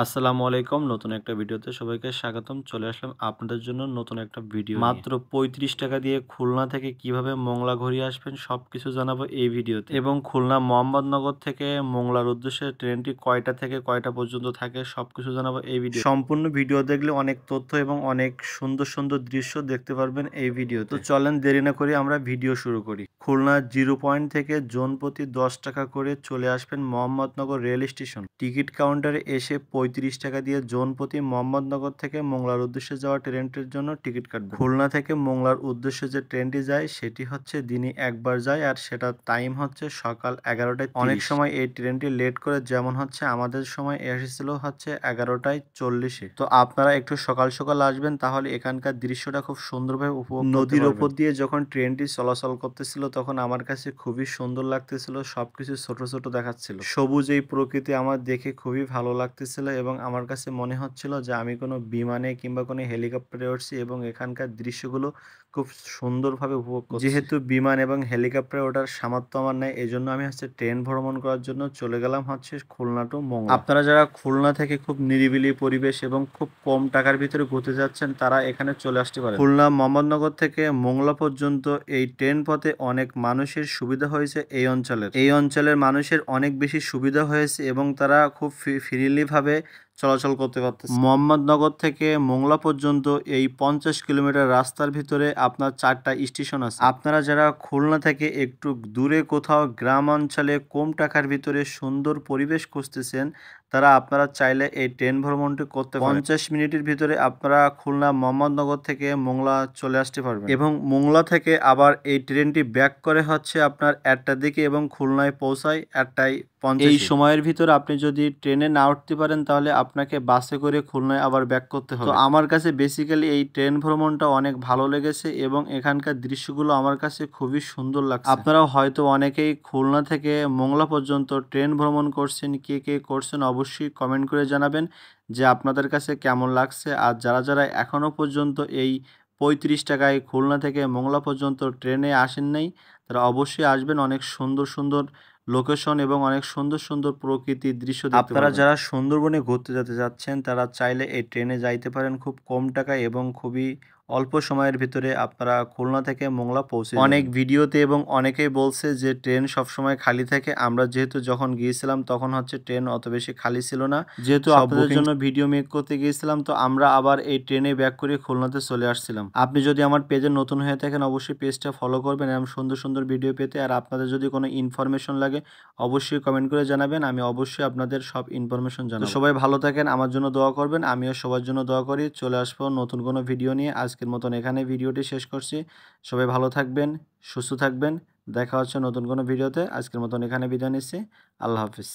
আসসালামু আলাইকুম। নতুন একটা ভিডিওতে সবাইকে স্বাগতম। চলে আসলাম আপনাদের জন্য নতুন একটা ভিডিও নিয়ে। মাত্র ৳৩৫ দিয়ে খুলনা থেকে কিভাবে মোংলা ঘুরিয়ে আসবেন সবকিছু জানাবো এই ভিডিওতে। এবং খুলনা মোহাম্মদনগর থেকে মোংলার উদ্দেশ্যে ট্রেনটি কয়টা থেকে কয়টা পর্যন্ত থাকে সবকিছু জানাবো এই ভিডিও। সম্পূর্ণ ভিডিও দেখলে অনেক তথ্য এবং অনেক সুন্দর সুন্দর দৃশ্য দেখতে পারবেন এই ভিডিওতে। তো চলেন দেরি না করে আমরা ভিডিও শুরু করি। খুলনা 0 পয়েন্ট থেকে জন প্রতি ৳10 করে চলে আসবেন মোহাম্মদনগর রেল স্টেশন। টিকিট কাউন্টারে এসে ৳35 দিয়ে জন প্রতি মোহাম্মদনগর থেকে মোংলার উদ্দেশ্যে যাওয়া ট্রেনটির জন্য টিকিট কাটবেন। খুলনা থেকে মোংলার উদ্দেশ্যে যে ট্রেনটি যায় সেটি হচ্ছে দিনে একবার যায়, আর সেটার টাইম হচ্ছে সকাল 11টায়। অনেক সময় এই ট্রেনটি লেট করে, যেমন হচ্ছে আমাদের সময় এসেছিল হচ্ছে 11টায় 40-এ। তো আপনারা একটু সকাল সকাল আসবেন, তাহলে এখানকার দৃশ্যটা খুব সুন্দরভাবে উপভোগ করতে পারবেন। নদীর ওপর দিয়ে যখন ট্রেনটি চলাচল করতেছিল তখন আমার কাছে খুবই সুন্দর লাগতেছিল, সবকিছু ছোট ছোট দেখাচ্ছিল। সবুজ এই প্রকৃতি আমার দেখে খুবই ভালো লাগতেছিল এবং আমার কাছে মনে হচ্ছিল যে আমি কোনো বিমানে কিংবা কোনো হেলিকপ্টারে উঠছি এবং এখানকার দৃশ্যগুলো খুব সুন্দরভাবে উপভোগ করছি। যেহেতু বিমান এবং হেলিকপ্টারে ওঠার সামর্থ্য আমার নেই, এই জন্য আমি হচ্ছে ট্রেন ভ্রমণ করার জন্য চলে গেলাম হচ্ছে খুলনা টু মোংলা। আপনারা যারা খুলনা থেকে খুব নিরিবিলি পরিবেশ এবং খুব কম টাকার ভিতরে ঘুরতে যাচ্ছেন তারা এখানে চলে আসতে পারেন। খুলনা মোহাম্মদনগর থেকে মোংলা পর্যন্ত এই ট্রেন পথে অনেক মানুষের সুবিধা হয়েছে। এই অঞ্চলের মানুষের অনেক বেশি সুবিধা হয়েছে এবং তারা খুব ফ্রিলি ভাবে চলাচল করতে পারতেছে। মোহাম্মদনগর থেকে মোংলা পর্যন্ত এই 50 কিলোমিটার রাস্তার ভিতরে আপনার 4টা স্টেশন আছে। আপনারা যারা খুলনা থেকে একটু দূরে কোথাও গ্রাম অঞ্চলে কম টাকার ভিতরে সুন্দর পরিবেশ খুঁজতেছেন, তারা আপনারা চাইলে এই ট্রেন ভ্রমণটি করতে পারেন। 50 মিনিটের ভিতরে আপনারা খুলনা মোহাম্মদনগর থেকে মোংলা চলে আসতে পারবেন এবং মোংলা থেকে আবার এই ট্রেনটি ব্যাক করে হচ্ছে আপনার 1টার দিকে এবং খুলনায় পৌঁছায় 1:50। এই সময়ের ভিতর আপনি যদি ট্রেনে না উঠতে পারেন তাহলে আপনাকে বাসে করে খুলনায় আবার ব্যাক করতে হবে। তো আমার কাছে বেসিক্যালি এই ট্রেন ভ্রমণটা অনেক ভালো লেগেছে এবং এখানকার দৃশ্যগুলো আমার কাছে খুবই সুন্দর লাগছে। আপনারাও হয়তো অনেকেই খুলনা থেকে মোংলা পর্যন্ত ট্রেন ভ্রমণ করছেন, কে কে করছেন অবশ্যই কমেন্ট করে জানাবেন যে আপনাদের কাছে কেমন লাগছে। আর যারা যারা এখনও পর্যন্ত এই 35 টাকায় খুলনা থেকে মোংলা পর্যন্ত ট্রেনে আসেন নাই, তারা অবশ্যই আসবেন। অনেক সুন্দর সুন্দর লোকেশন এবং অনেক সুন্দর সুন্দর প্রকৃতির দৃশ্য দেখতে পারবেন। আপনারা যারা সুন্দরবনে ঘুরতে যেতে যাচ্ছেন তারা চাইলে এই ট্রেনে যাইতে পারেন খুব কম টাকায় এবং খুবই অল্প সময়ের ভিতরে আপনারা খুলনা থেকে মোংলা পৌঁছে যাবেন। অনেক ভিডিওতে এবং অনেকেই বলছে যে ট্রেন সবসময় খালি থাকে। আমরা যেহেতু যখন গিয়েছিলাম তখন হচ্ছে ট্রেন অত বেশি খালি ছিল না, যেহেতু আপনাদের জন্য ভিডিও মেক করতে গিয়েছিলাম। তো আমরা আবার এই ট্রেনে ব্যাক করে খুলনাতে চলে আসছিলাম। আপনি যদি আমার পেজে নতুন হয়ে থাকেন অবশ্যই পেজটা ফলো করবেন এরকম সুন্দর সুন্দর ভিডিও পেতে। আর আপনাদের যদি কোনো ইনফরমেশন লাগে অবশ্যই কমেন্ট করে জানাবেন, আমি অবশ্যই আপনাদের সব ইনফরমেশন জানাবো। সবাই ভালো থাকেন, আমার জন্য দোয়া করবেন, আমিও সবার জন্য দোয়া করি। চলে আসবো নতুন কোনো ভিডিও নিয়ে। আজকের মতন এখানে ভিডিওটি শেষ করছি। সবাই ভালো থাকবেন, সুস্থ থাকবেন। দেখা হচ্ছে নতুন কোনো ভিডিওতে। আজকের মতন এখানে বিদায় নিচ্ছি। আল্লাহ হাফিজ।